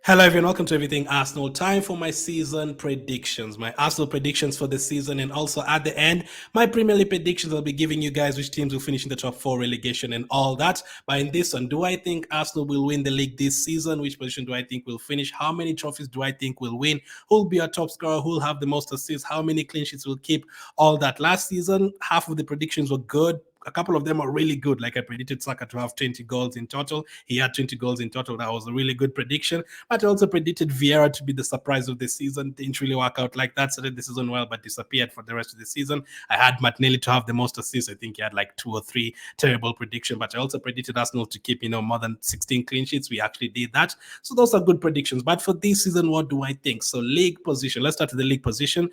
Hello everyone, welcome to Everything Arsenal. Time for my season predictions, my Arsenal predictions for the season, and also at the end, my Premier League predictions. I'll be giving you guys which teams will finish in the top four, relegation, and all that. But in this one, do I think Arsenal will win the league this season? Which position do I think will finish? How many trophies do I think will win? Who will be our top scorer? Who will have the most assists? How many clean sheets will keep? All that. Last season, half of the predictions were good. A couple of them are really good. Like I predicted Saka to have 20 goals in total. He had 20 goals in total. That was a really good prediction. But I also predicted Vieira to be the surprise of the season. Didn't really work out like that. Started the season well, but disappeared for the rest of the season. I had Martinelli to have the most assists. I think he had like 2 or 3 terrible predictions. But I also predicted Arsenal to keep, more than 16 clean sheets. We actually did that. So those are good predictions. But for this season, what do I think? So league position. Let's start with the league position.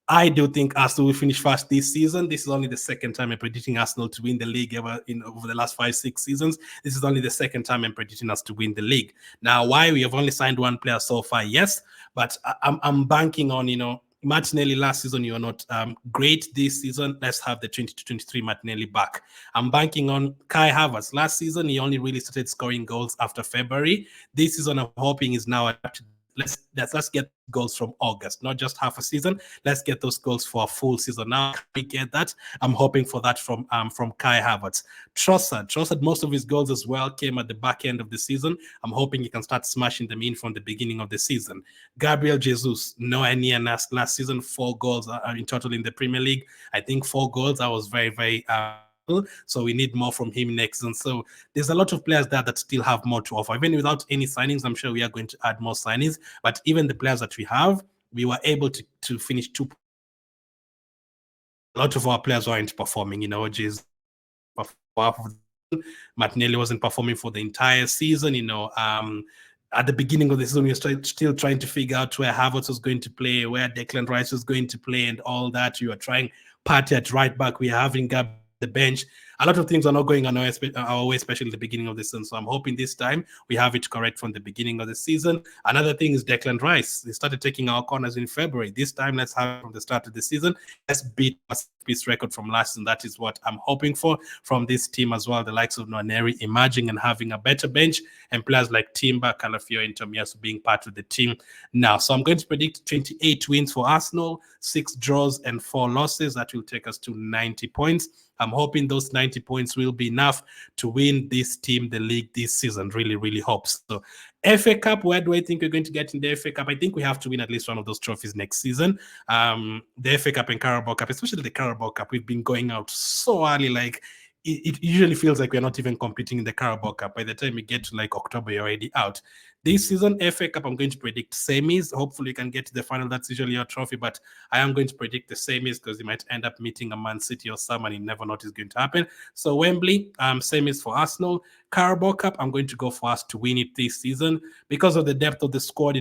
I do think Arsenal will finish first this season. This is only the second time I'm predicting Arsenal to win the league ever over the last 5-6 seasons. This is only the second time I'm predicting us to win the league. Now, why? We have only signed one player so far, yes, but I'm banking on, Martinelli last season, you're not great this season. Let's have the 22-23 Martinelli back. I'm banking on Kai Havertz. Last season, he only really started scoring goals after February. This season, I'm hoping is now adapted. Let's get goals from August, not just half a season. Let's get those goals for a full season. Now we get that. I'm hoping for that from Kai Havertz. Trossard, most of his goals as well came at the back end of the season. I'm hoping he can start smashing them in from the beginning of the season. Gabriel Jesus, nowhere near last season. 4 goals in total in the Premier League. I think 4 goals. I was very, very. So we need more from him next. And so there's a lot of players there that still have more to offer. Even without any signings, I'm sure we are going to add more signings. But even the players that we have, we were able to finish 2. A lot of our players weren't performing, Martinelli wasn't performing for the entire season, at the beginning of the season, we were still trying to figure out where Havertz was going to play, where Declan Rice was going to play, and all that. We were trying Partey at right back. We are having the bench. A lot of things are not going on our way, especially at the beginning of the season. So I'm hoping this time we have it correct from the beginning of the season. Another thing is Declan Rice. They started taking our corners in February. This time, let's have it from the start of the season. Let's beat this record from last season. That is what I'm hoping for from this team as well. The likes of Nwaneri emerging and having a better bench, and players like Timber, Calafiori, and Tomiyasu being part of the team now. So I'm going to predict 28 wins for Arsenal, 6 draws and 4 losses. That will take us to 90 points. I'm hoping those 90 points will be enough to win this team the league this season. Really, really hope so. FA Cup, where do I think we're going to get in the FA Cup? I think we have to win at least one of those trophies next season. The FA Cup and Carabao Cup, especially the Carabao Cup, we've been going out so early, like it usually feels like we're not even competing in the Carabao Cup. By the time we get to like October, you're already out. This season, FA Cup, I'm going to predict semis. Hopefully, you can get to the final. That's usually your trophy, but I am going to predict the semis because you might end up meeting a Man City or someone you never know what is going to happen. So Wembley, semis for Arsenal. Carabao Cup, I'm going to go for us to win it this season because of the depth of the squad.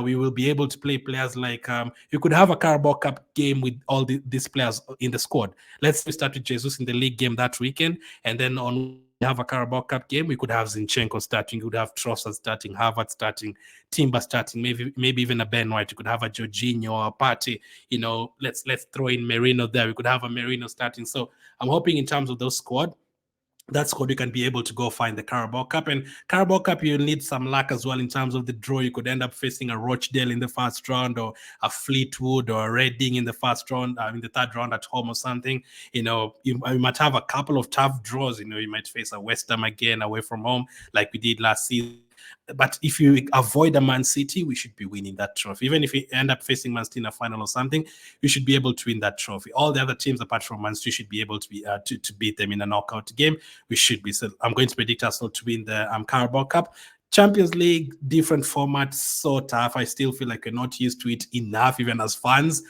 We will be able to play players like you could have a Carabao Cup game with all these players in the squad. Let's start with Jesus in the league game that weekend, and then on have a Carabao Cup game, we could have Zinchenko starting, we could have Trossard starting, Havertz starting, Timber starting, maybe even a Ben White. You could have a Jorginho or a Partey. Let's throw in Merino there. We could have a Merino starting. So I'm hoping in terms of those squad, that's what you can be able to go find the Carabao Cup. And Carabao Cup, you'll need some luck as well in terms of the draw. You could end up facing a Rochdale in the first round, or a Fleetwood or a Reading in the first round, in the third round at home or something. You might have a couple of tough draws. You might face a West Ham again away from home like we did last season. But if you avoid a Man City, we should be winning that trophy. Even if we end up facing Man City in a final or something, we should be able to win that trophy. All the other teams apart from Man City should be able to be to beat them in a knockout game. We should be. So I'm going to predict Arsenal to win the Carabao Cup. Champions League, different formats, so tough. I still feel like we're not used to it enough, even as fans.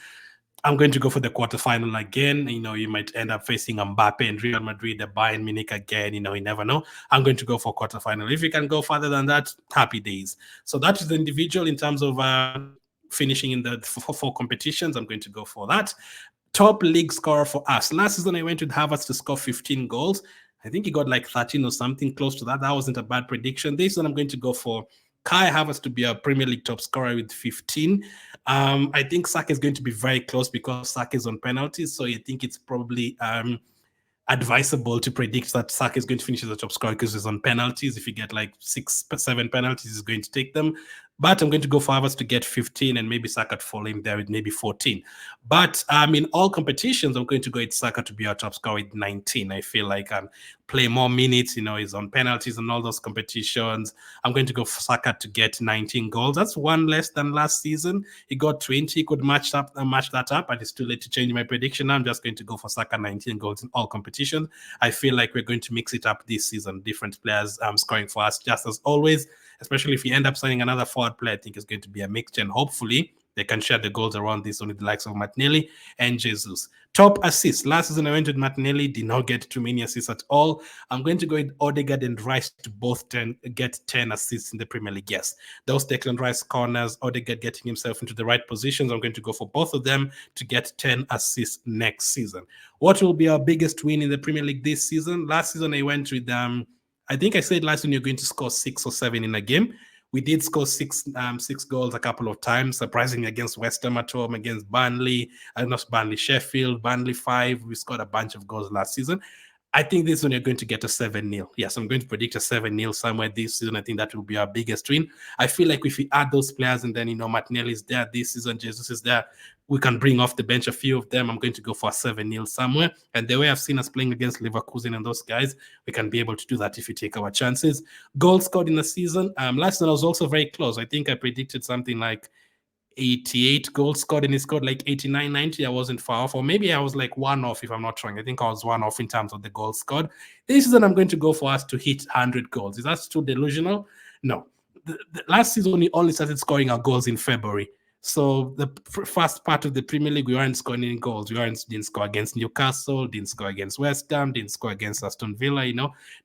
I'm going to go for the quarterfinal again. You might end up facing Mbappe and Real Madrid, the Bayern Munich again. You never know. I'm going to go for quarterfinal. If you can go further than that, happy days. So that is the individual in terms of finishing in the 4 competitions. I'm going to go for that. Top league scorer for us. Last season, I went with Havertz to score 15 goals. I think he got like 13 or something close to that. That wasn't a bad prediction. This one, I'm going to go for Kai Havertz to be a Premier League top scorer with 15. I think Saka is going to be very close because Saka is on penalties. So I think it's probably advisable to predict that Saka is going to finish as a top scorer because he's on penalties. If you get like 6-7 penalties, he's going to take them. But I'm going to go for Havertz to get 15 and maybe Saka to fall in there with maybe 14. But in all competitions, I'm going to go with Saka to be our top scorer with 19. I feel like play more minutes, he's on penalties and all those competitions. I'm going to go for Saka to get 19 goals. That's one less than last season. He got 20. He could match that up, but it's too late to change my prediction. I'm just going to go for Saka 19 goals in all competitions. I feel like we're going to mix it up this season. Different players scoring for us, just as always. Especially if you end up signing another forward player, I think it's going to be a mixture, and hopefully they can share the goals around this with the likes of Martinelli and Jesus. Top assists. Last season I went with Martinelli, did not get too many assists at all. I'm going to go with Odegaard and Rice to both get 10 assists in the Premier League. Yes, those Declan Rice corners, Odegaard getting himself into the right positions. I'm going to go for both of them to get 10 assists next season. What will be our biggest win in the Premier League this season? Last season I went with I think I said last time you're going to score 6 or 7 in a game. We did score six goals a couple of times, surprisingly against West Ham at home, against Burnley, not Burnley, Sheffield, Burnley 5. We scored a bunch of goals last season. I think this one you're going to get a 7-0. Yes, I'm going to predict a 7-0 somewhere this season. I think that will be our biggest win. I feel like if we add those players and then, Martinelli is there this season, Jesus is there, we can bring off the bench a few of them. I'm going to go for a 7-0 somewhere. And the way I've seen us playing against Leverkusen and those guys, we can be able to do that if we take our chances. Goals scored in a season. Last season I was also very close. I think I predicted something like 88 goals scored, and he scored like 89, 90. I wasn't far off, or maybe I was like one off if I'm not wrong. I think I was one off in terms of the goals scored. This season I'm going to go for us to hit 100 goals. Is that too delusional? No. The last season we only started scoring our goals in February. So the first part of the Premier League, we weren't scoring any goals. Didn't score against Newcastle, didn't score against West Ham, didn't score against Aston Villa,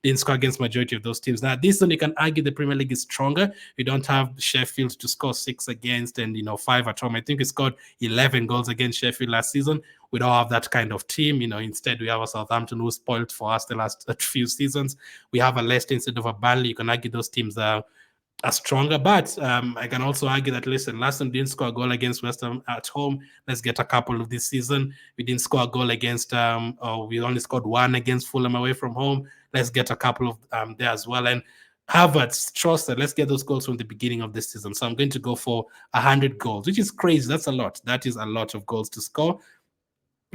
didn't score against majority of those teams. Now, this one you can argue the Premier League is stronger. We don't have Sheffield to score 6 against and, 5 at home. I think we scored 11 goals against Sheffield last season. We don't have that kind of team. Instead we have a Southampton who spoiled for us the last few seasons. We have a Leicester instead of a Burnley. You can argue those teams are stronger, but I can also argue that, listen, last time didn't score a goal against West Ham at home. Let's get a couple of this season. We didn't score a goal against, we only scored 1 against Fulham away from home. Let's get a couple of there as well. And HAVERTZ, trusted, let's get those goals from the beginning of this season. So I'm going to go for 100 goals, which is crazy. That's a lot. That is a lot of goals to score.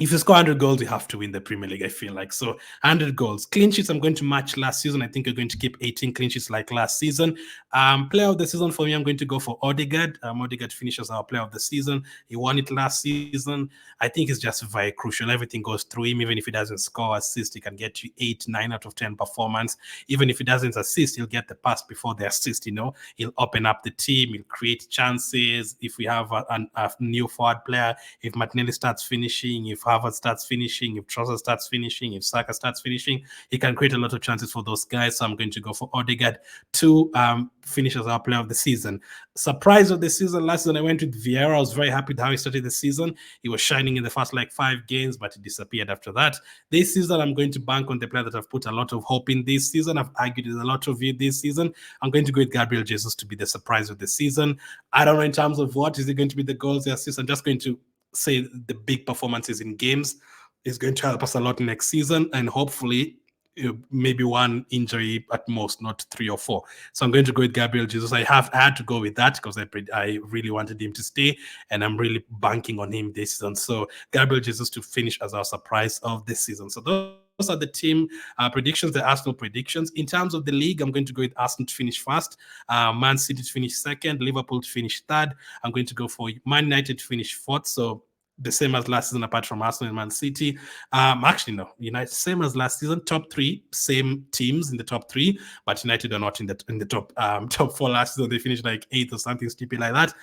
If you score 100 goals, you have to win the Premier League, I feel like. So 100 goals. Clean sheets, I'm going to match last season. I think you're going to keep 18 clean sheets like last season. Player of the season for me, I'm going to go for Odegaard. Odegaard finishes our player of the season. He won it last season. I think it's just very crucial. Everything goes through him. Even if he doesn't score assist, he can get you 8, 9 out of 10 performance. Even if he doesn't assist, he'll get the pass before the assist, He'll open up the team. He'll create chances. If we have a new forward player, if Martinelli starts finishing, if Havertz starts finishing, if Trossard starts finishing, if Saka starts finishing, he can create a lot of chances for those guys. So I'm going to go for Odegaard to finish as our player of the season. Surprise of the season, last season I went with Vieira. I was very happy with how he started the season. He was shining in the first 5 games, but he disappeared after that. This season, I'm going to bank on the player that I've put a lot of hope in this season. I've argued with a lot of you this season. I'm going to go with Gabriel Jesus to be the surprise of the season. I don't know in terms of what. Is it going to be the goals, the assists? I'm just going to say the big performances in games is going to help us a lot next season, and hopefully maybe 1 injury at most, not 3 or 4. So I'm going to go with Gabriel Jesus. I had to go with that because I really wanted him to stay, and I'm really banking on him this season. So Gabriel Jesus to finish as our surprise of this season. So those are the team predictions, the Arsenal predictions. In terms of the league, I'm going to go with Arsenal to finish first, Man City to finish second, Liverpool to finish third. I'm going to go for Man United to finish fourth. So the same as last season, apart from Arsenal and Man City. Actually, no, United same as last season. Top 3, same teams in the top 3, but United are not in the top 4 last season. They finished 8th or something stupid like that.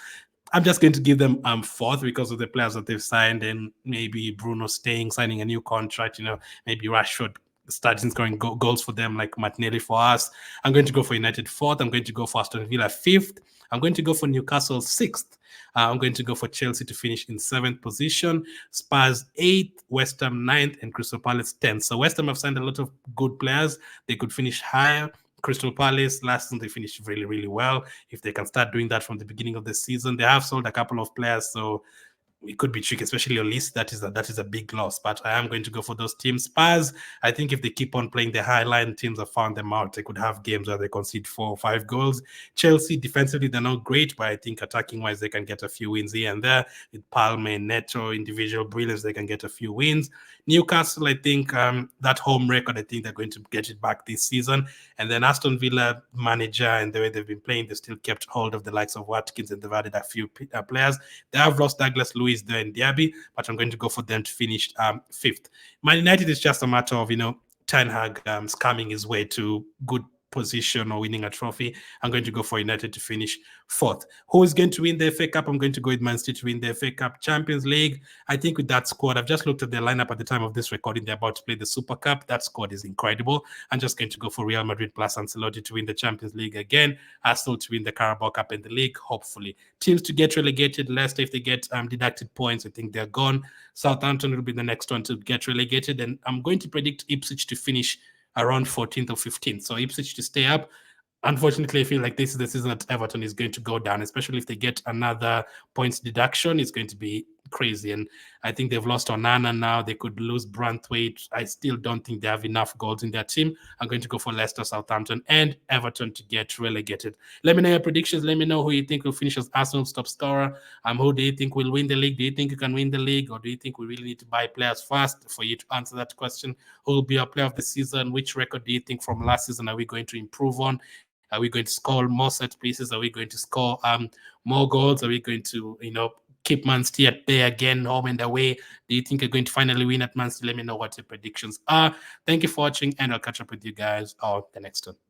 I'm just going to give them fourth because of the players that they've signed, and maybe Bruno signing a new contract. Maybe Rashford starting scoring goals for them, like Martinelli for us. I'm going to go for United fourth. I'm going to go for Aston Villa fifth. I'm going to go for Newcastle sixth. I'm going to go for Chelsea to finish in 7th position, Spurs 8th, West Ham 9th, and Crystal Palace 10th. So West Ham have signed a lot of good players. They could finish higher. Crystal Palace, last season they finished really, really well. If they can start doing that from the beginning of the season, they have sold a couple of players. So it could be tricky, especially your list. That is a big loss. But I am going to go for those teams. Spurs, I think if they keep on playing the high line, teams have found them out. They could have games where they concede 4 or 5 goals. Chelsea, defensively, they're not great, but I think attacking wise, they can get a few wins here and there. With Palmer and Neto, individual brilliance, they can get a few wins. Newcastle, I think that home record, I think they're going to get it back this season. And then Aston Villa manager and the way they've been playing, they still kept hold of the likes of Watkins and they've added a few players. They have lost Douglas Luiz there in Derby, but I'm going to go for them to finish fifth. Man United is just a matter of, Ten Hag scamming his way to good position or winning a trophy. I'm going to go for United to finish fourth. Who is going to win the FA Cup? I'm going to go with Man City to win the FA Cup. Champions League, I think with that squad, I've just looked at their lineup at the time of this recording. They're about to play the Super Cup. That squad is incredible. I'm just going to go for Real Madrid plus Ancelotti to win the Champions League again. Arsenal to win the Carabao Cup and the league, hopefully. Teams to get relegated. Leicester, if they get deducted points, I think they're gone. Southampton will be the next one to get relegated. And I'm going to predict Ipswich to finish around 14th or 15th. So Ipswich to stay up. Unfortunately, I feel like this is the season that Everton is going to go down, especially if they get another points deduction. It's going to be crazy. And I think they've lost Onana now. They could lose Branthwaite. I still don't think they have enough goals in their team. I'm going to go for Leicester, Southampton, and Everton to get relegated. Let me know your predictions. Let me know who you think will finish as Arsenal's top scorer. Who do you think will win the league? Do you think you can win the league? Or do you think we really need to buy players fast? For you to answer that question, who will be our player of the season? Which record do you think from last season are we going to improve on? Are we going to score more set pieces? Are we going to score more goals? Are we going to, keep Man City at bay again, home and away? Do you think you're going to finally win at Man City? Let me know what your predictions are. Thank you for watching, and I'll catch up with you guys on the next one.